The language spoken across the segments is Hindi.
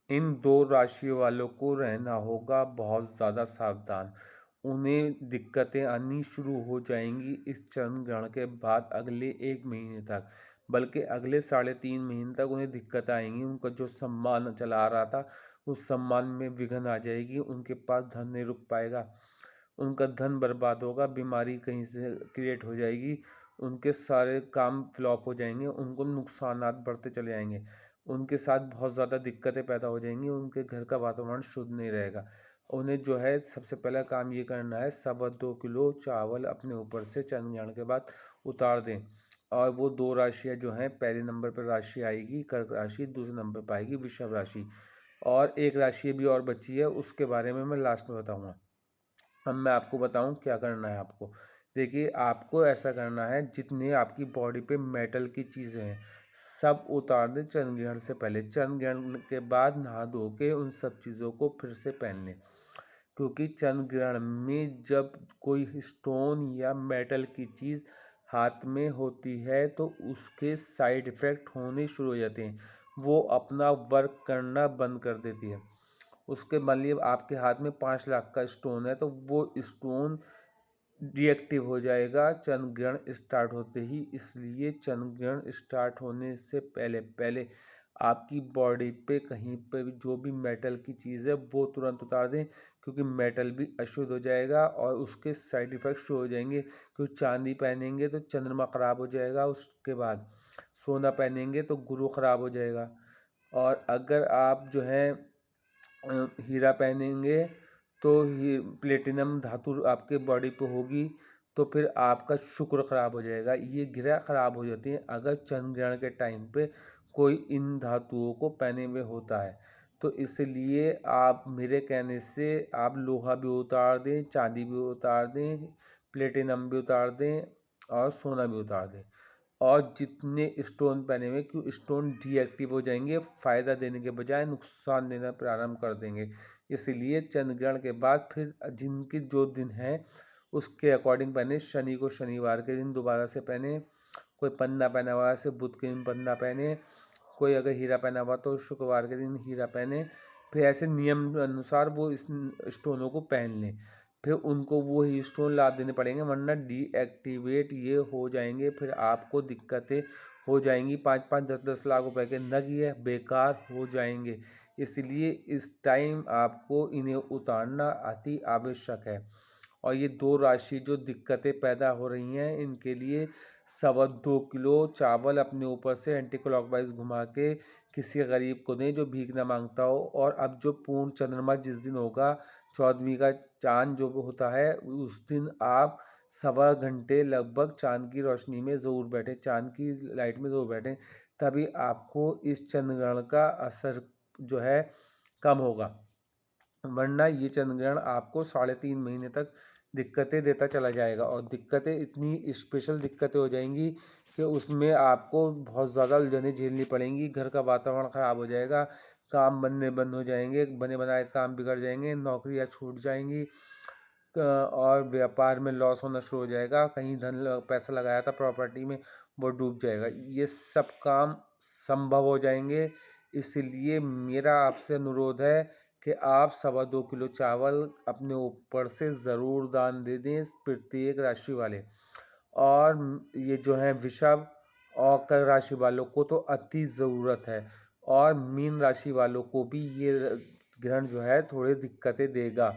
इन 2 राशि वालों को रहना होगा बहुत ज़्यादा सावधान। उन्हें दिक्कतें आनी शुरू हो जाएंगी इस चंद्र ग्रहण के बाद अगले 1 महीने तक, बल्कि अगले 3.5 महीने तक उन्हें दिक्कत आएंगी। उनका जो सम्मान चला आ रहा था उस सम्मान में विघ्न आ जाएगी। उनके पास धन नहीं रुक पाएगा, उनका धन बर्बाद होगा, बीमारी कहीं से क्रिएट हो जाएगी, उनके सारे काम फ्लॉप हो जाएंगे, उनको नुकसानात बढ़ते चले जाएंगे, उनके साथ बहुत ज़्यादा दिक्कतें पैदा हो जाएंगी, उनके घर का वातावरण शुद्ध नहीं रहेगा। उन्हें जो है सबसे पहला काम ये करना है, 2.25 किलो चावल अपने ऊपर से चंद्र ग्रहण के बाद उतार दें। और वो 2 राशियाँ जो हैं, पहले नंबर पर राशि आएगी कर्क राशि, दूसरे नंबर पर आएगी वृषभ राशि, और एक राशि भी और बची है, उसके बारे में मैं लास्ट में बताऊँगा। अब मैं आपको बताऊं क्या करना है आपको। देखिए, आपको ऐसा करना है, जितने आपकी बॉडी पे मेटल की चीज़ें हैं सब उतार दें चंद्र ग्रहण से पहले। चंद्र ग्रहण के बाद नहा धो के उन सब चीज़ों को फिर से पहन लें, क्योंकि चंद्र ग्रहण में जब कोई स्टोन या मेटल की चीज़ हाथ में होती है तो उसके साइड इफ़ेक्ट होने शुरू हो जाते हैं, वो अपना वर्क करना बंद कर देती है। उसके मान लीजिए आपके हाथ में 5 लाख का स्टोन है तो वो स्टोन डीएक्टिव हो जाएगा चंद्र ग्रहण स्टार्ट होते ही। इसलिए चंद्र ग्रहण स्टार्ट होने से पहले पहले आपकी बॉडी पे कहीं पे भी जो भी मेटल की चीज़ है वो तुरंत उतार दें, क्योंकि मेटल भी अशुद्ध हो जाएगा और उसके साइड इफ़ेक्ट शुरू हो जाएंगे। क्योंकि चांदी पहनेंगे तो चंद्रमा ख़राब हो जाएगा, उसके बाद सोना पहनेंगे तो गुरु ख़राब हो जाएगा, और अगर आप जो है हीरा पहनेंगे तो ही प्लेटिनम धातु आपके बॉडी पे होगी, तो फिर आपका शुक्र ख़राब हो जाएगा। ये ग्रह ख़राब हो जाती हैं अगर चंद्र ग्रहण के टाइम पे कोई इन धातुओं को पहने हुए होता है। तो इसलिए आप मेरे कहने से आप लोहा भी उतार दें, चांदी भी उतार दें, प्लेटिनम भी उतार दें और सोना भी उतार दें। और जितने स्टोन पहने हुए, क्यों स्टोन डीएक्टिव हो जाएंगे, फ़ायदा देने के बजाय नुकसान देना प्रारंभ कर देंगे। इसलिए चंद्र ग्रहण के बाद फिर जिनके जो दिन हैं उसके अकॉर्डिंग पहने। शनि को शनिवार के दिन दोबारा से पहने, कोई पन्ना पहना हुआ है सिर्फ बुध के दिन पन्ना पहने, कोई अगर हीरा पहना हुआ तो शुक्रवार के दिन हीरा पहने। फिर ऐसे नियम अनुसार वो इस स्टोनों को पहन लें, फिर उनको वो ही स्टोन ला देने पड़ेंगे, वरना डीएक्टिवेट ये हो जाएंगे। फिर आपको दिक्कतें हो जाएंगी, 5-5, 10-10 लाख रुपए के नग ये बेकार हो जाएंगे। इसलिए इस टाइम आपको इन्हें उतारना अति आवश्यक है। और ये 2 राशि जो दिक्कतें पैदा हो रही हैं इनके लिए 2.25 किलो चावल अपने ऊपर से एंटी क्लॉकवाइज घुमा के किसी गरीब को दें जो भीख ना मांगता हो। और अब जो पूर्ण चंद्रमा जिस दिन होगा, 14वीं का चांद जो होता है, उस दिन आप 1.25 घंटे लगभग चांद की रोशनी में ज़रूर बैठें, चांद की लाइट में ज़रूर बैठें, तभी आपको इस चंद्र ग्रहण का असर जो है कम होगा। वरना ये चंद्र ग्रहण आपको 3.5 महीने तक दिक्कतें देता चला जाएगा, और दिक्कतें इतनी स्पेशल दिक्कतें हो जाएंगी कि उसमें आपको बहुत ज़्यादा उलझनें झेलनी पड़ेंगी। घर का वातावरण ख़राब हो जाएगा, काम बनने बंद हो जाएंगे, बने बनाए काम बिगड़ जाएंगे, नौकरियां छूट जाएंगी, और व्यापार में लॉस होना शुरू हो जाएगा, कहीं पैसा लगाया था प्रॉपर्टी में वो डूब जाएगा। ये सब काम संभव हो जाएंगे। इसलिए मेरा आपसे अनुरोध है कि आप 2.25 किलो चावल अपने ऊपर से ज़रूर दान दे दें प्रत्येक राशि वाले। और ये जो है वृषभ और कर्क राशि वालों को तो अति ज़रूरत है, और मीन राशि वालों को भी ये ग्रहण जो है थोड़ी दिक्कतें देगा,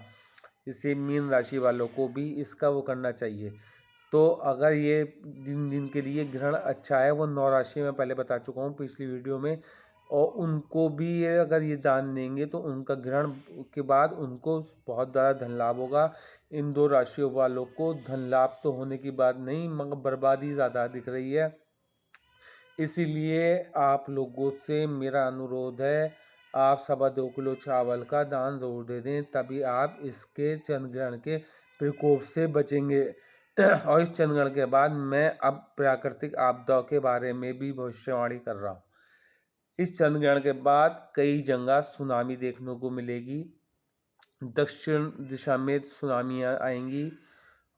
इससे मीन राशि वालों को भी इसका वो करना चाहिए। तो अगर ये जिन जिन के लिए ग्रहण अच्छा है वो 9 राशि मैं पहले बता चुका हूँ पिछली वीडियो में, और उनको भी ये अगर ये दान देंगे तो उनका ग्रहण के बाद उनको बहुत ज़्यादा धन लाभ होगा। इन 2 राशियों वालों को धन लाभ तो होने की बात नहीं, मगर बर्बादी ज़्यादा दिख रही है। इसीलिए आप लोगों से मेरा अनुरोध है, आप 2.25 किलो चावल का दान ज़रूर दे दें, तभी आप इसके चंद्र ग्रहण के प्रकोप से बचेंगे। और इस चंद्र ग्रहण के बाद मैं अब प्राकृतिक आपदाओं के बारे में भी भविष्यवाणी कर रहा हूँ। इस चंद्र ग्रहण के बाद कई जगह सुनामी देखने को मिलेगी, दक्षिण दिशा में सुनामियाँ आएंगी,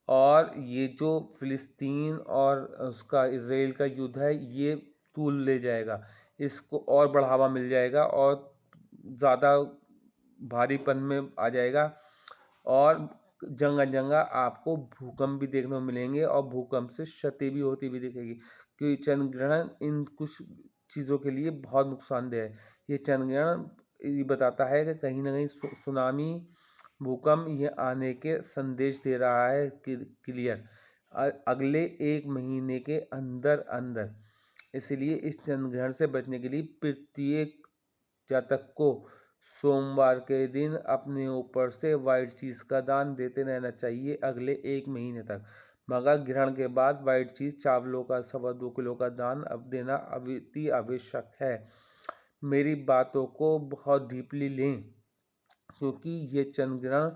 और ये जो फ़िलिस्तीन और उसका इज़राइल का युद्ध है ये तूल ले जाएगा, इसको और बढ़ावा मिल जाएगा, और ज़्यादा भारीपन में आ जाएगा और जगह-जगह आपको भूकंप भी देखने को मिलेंगे और भूकंप से क्षति भी होती हुई दिखेगी, क्योंकि चंद्र ग्रहण इन कुछ चीज़ों के लिए बहुत नुकसानदेह है। ये चंद्र ग्रहण ये बताता है कि कहीं न कहीं सुनामी, भूकंप ये आने के संदेश दे रहा है क्लियर अगले 1 महीने के अंदर-अंदर। इसलिए इस चंद्र ग्रहण से बचने के लिए प्रत्येक जातक को सोमवार के दिन अपने ऊपर से व्हाइट चीज़ का दान देते रहना चाहिए अगले 1 महीने तक। मगर ग्रहण के बाद व्हाइट चीज़ चावलों का 2.25 किलो का दान अब देना अति आवश्यक है। मेरी बातों को बहुत डीपली लें, क्योंकि ये चंद्र ग्रहण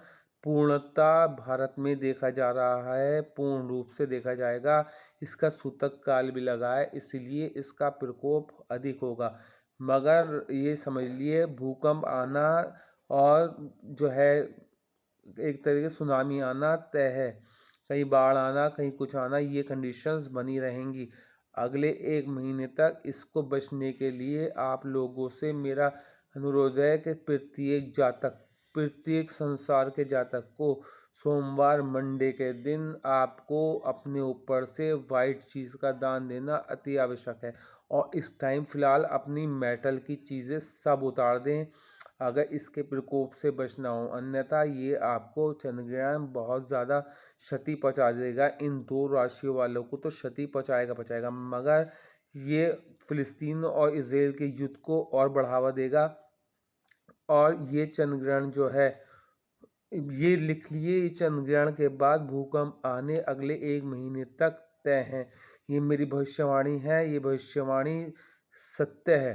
पूर्णतः भारत में देखा जा रहा है, पूर्ण रूप से देखा जाएगा। इसका सूतक काल भी लगा है, इसलिए इसका प्रकोप अधिक होगा। मगर ये समझ लिए भूकंप आना और जो है एक तरीके से सुनामी आना तय है। कहीं बाढ़ आना, कहीं कुछ आना, ये कंडीशंस बनी रहेंगी अगले 1 महीने तक। इसको बचने के लिए आप लोगों से मेरा अनुरोध है कि प्रत्येक संसार के जातक को सोमवार मंडे के दिन आपको अपने ऊपर से वाइट चीज़ का दान देना अति आवश्यक है। और इस टाइम फ़िलहाल अपनी मेटल की चीज़ें सब उतार दें अगर इसके प्रकोप से बचना हो, अन्यथा ये आपको चंद्रग्रहण बहुत ज़्यादा क्षति पहुंचा देगा। इन 2 राशियों वालों को तो क्षति पहुंचाएगा, मगर ये फ़िलिस्तीन और इज़राइल के युद्ध को और बढ़ावा देगा। और ये चंद्रग्रहण जो है, ये लिख लिए, चंद्रग्रहण के बाद भूकंप आने अगले 1 महीने तक तय हैं। ये मेरी भविष्यवाणी है, ये भविष्यवाणी सत्य है,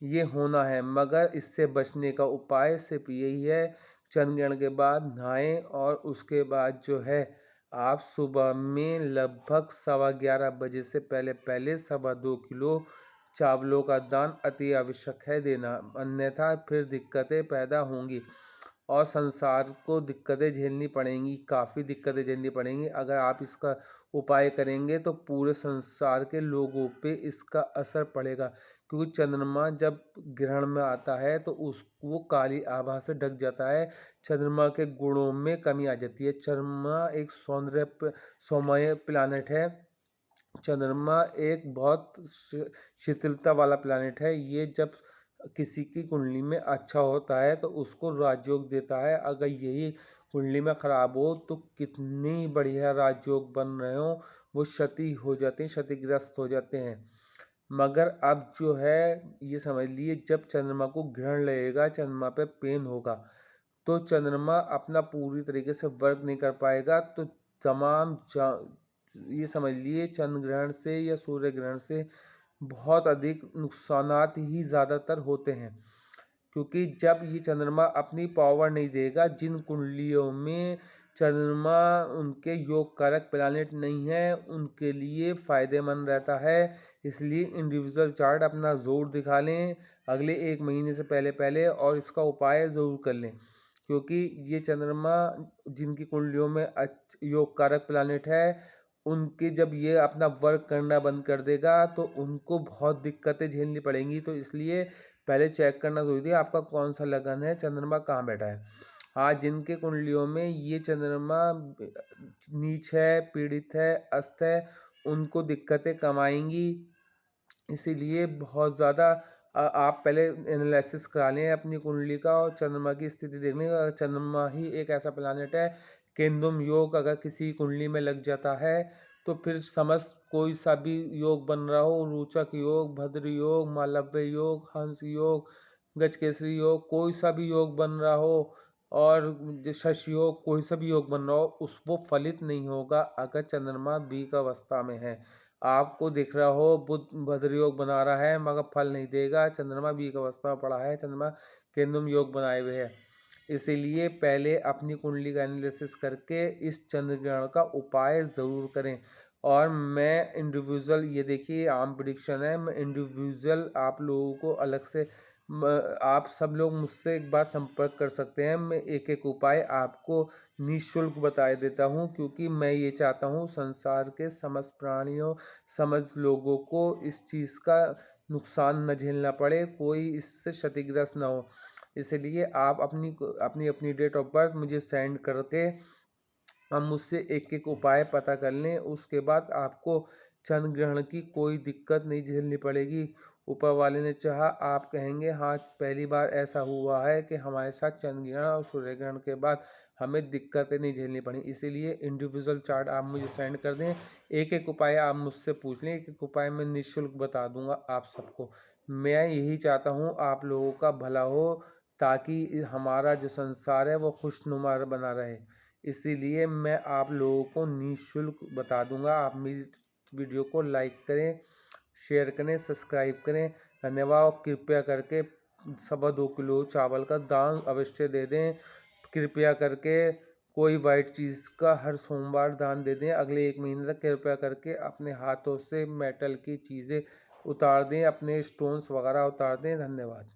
ये होना है। मगर इससे बचने का उपाय सिर्फ यही है, चंद्रग्रहण के बाद नहाएं और उसके बाद जो है आप सुबह में लगभग 11:15 बजे से पहले 2.25 किलो चावलों का दान अति आवश्यक है देना, अन्यथा फिर दिक्कतें पैदा होंगी और संसार को दिक्कतें झेलनी पड़ेंगी, काफ़ी दिक्कतें झेलनी पड़ेंगी। अगर आप इसका उपाय करेंगे तो पूरे संसार के लोगों पे इसका असर पड़ेगा, क्योंकि चंद्रमा जब ग्रहण में आता है तो वो काली आभा से ढक जाता है, चंद्रमा के गुणों में कमी आ जाती है। चंद्रमा एक सौम्य प्लानट है, चंद्रमा एक बहुत शिथिलता वाला प्लानट है। ये जब किसी की कुंडली में अच्छा होता है तो उसको राजयोग देता है, अगर यही कुंडली में खराब हो तो कितनी बढ़िया राजयोग बन रहे हो वो क्षति हो जाते हैं, क्षतिग्रस्त हो जाते हैं। मगर अब जो है ये समझ लिए, जब चंद्रमा को ग्रहण लगेगा, चंद्रमा पे पेन होगा, तो चंद्रमा अपना पूरी तरीके से वर्क नहीं कर पाएगा। तो ये समझ लिए चंद्र ग्रहण से या सूर्य ग्रहण से बहुत अधिक नुकसानात ही ज़्यादातर होते हैं, क्योंकि जब ये चंद्रमा अपनी पावर नहीं देगा, जिन कुंडलियों में चंद्रमा उनके योग कारक प्लैनेट नहीं है उनके लिए फ़ायदेमंद रहता है। इसलिए इंडिविजुअल चार्ट अपना ज़ोर दिखा लें अगले 1 महीने से पहले और इसका उपाय ज़रूर कर लें, क्योंकि ये चंद्रमा जिनकी कुंडलियों में योग कारक प्लैनेट है, उनके जब ये अपना वर्क करना बंद कर देगा तो उनको बहुत दिक्कतें झेलनी पड़ेंगी। तो इसलिए पहले चेक करना ज़रूरी है आपका कौन सा लगन है, चंद्रमा कहाँ बैठा है। हाँ, जिनके कुंडलियों में ये चंद्रमा नीच है, पीड़ित है, अस्त है, उनको दिक्कतें कम आएंगी। इसीलिए बहुत ज़्यादा आप पहले एनालिसिस करा लें अपनी कुंडली का और चंद्रमा की स्थिति देख लें। चंद्रमा ही एक ऐसा प्लैनेट है, केंद्रुम योग अगर किसी कुंडली में लग जाता है तो फिर समस्त कोई सा भी योग बन रहा हो, रोचक योग, भद्र योग, मालव्य योग, हंस योग, गजकेसरी योग, कोई सा भी योग बन रहा हो और शश योग, कोई सा भी योग बन रहा हो, वो फलित नहीं होगा अगर चंद्रमा वीक अवस्था में है। आपको दिख रहा हो बुध भद्र योग बना रहा है मगर फल नहीं देगा, चंद्रमा वीक अवस्था में पड़ा है, चंद्रमा केंद्रुम योग बनाए हुए है। इसीलिए पहले अपनी कुंडली का एनालिसिस करके इस चंद्र ग्रहण का उपाय ज़रूर करें। और मैं इंडिविजुअल, ये देखिए आम प्रिडिक्शन है, मैं इंडिविजुअल आप लोगों को अलग से आप सब लोग मुझसे एक बार संपर्क कर सकते हैं, मैं एक एक उपाय आपको निःशुल्क बता देता हूँ, क्योंकि मैं ये चाहता हूँ संसार के समस्त प्राणियों, समस्त लोगों को इस चीज़ का नुकसान न झेलना पड़े, कोई इससे क्षतिग्रस्त ना हो। इसलिए आप अपनी डेट ऑफ बर्थ मुझे सेंड करके अब मुझसे एक एक उपाय पता कर लें। उसके बाद आपको चंद्र ग्रहण की कोई दिक्कत नहीं झेलनी पड़ेगी। ऊपर वाले ने चाहा, आप कहेंगे हाँ पहली बार ऐसा हुआ है कि हमारे साथ चंद्र ग्रहण और सूर्य ग्रहण के बाद हमें दिक्कतें नहीं झेलनी पड़ी। इसीलिए इंडिविजुअल चार्ट आप मुझे सेंड कर दें, एक एक उपाय आप मुझसे पूछ लें, एक एक उपाय मैं निःशुल्क बता दूंगा आप सबको। मैं यही चाहता हूँ आप लोगों का भला हो, ताकि हमारा जो संसार है वो खुशनुमा बना रहे। इसीलिए मैं आप लोगों को निःशुल्क बता दूंगा। आप मेरी वीडियो को लाइक करें, शेयर करें, सब्सक्राइब करें। धन्यवाद। और कृपया करके 2.25 किलो चावल का दान अवश्य दे दें। कृपया करके कोई वाइट चीज़ का हर सोमवार दान दे दें। अगले 1 महीने तक कृपया करके अपने हाथों से मेटल की चीज़ें उतार दें, अपने स्टोन्स वगैरह उतार दें। धन्यवाद।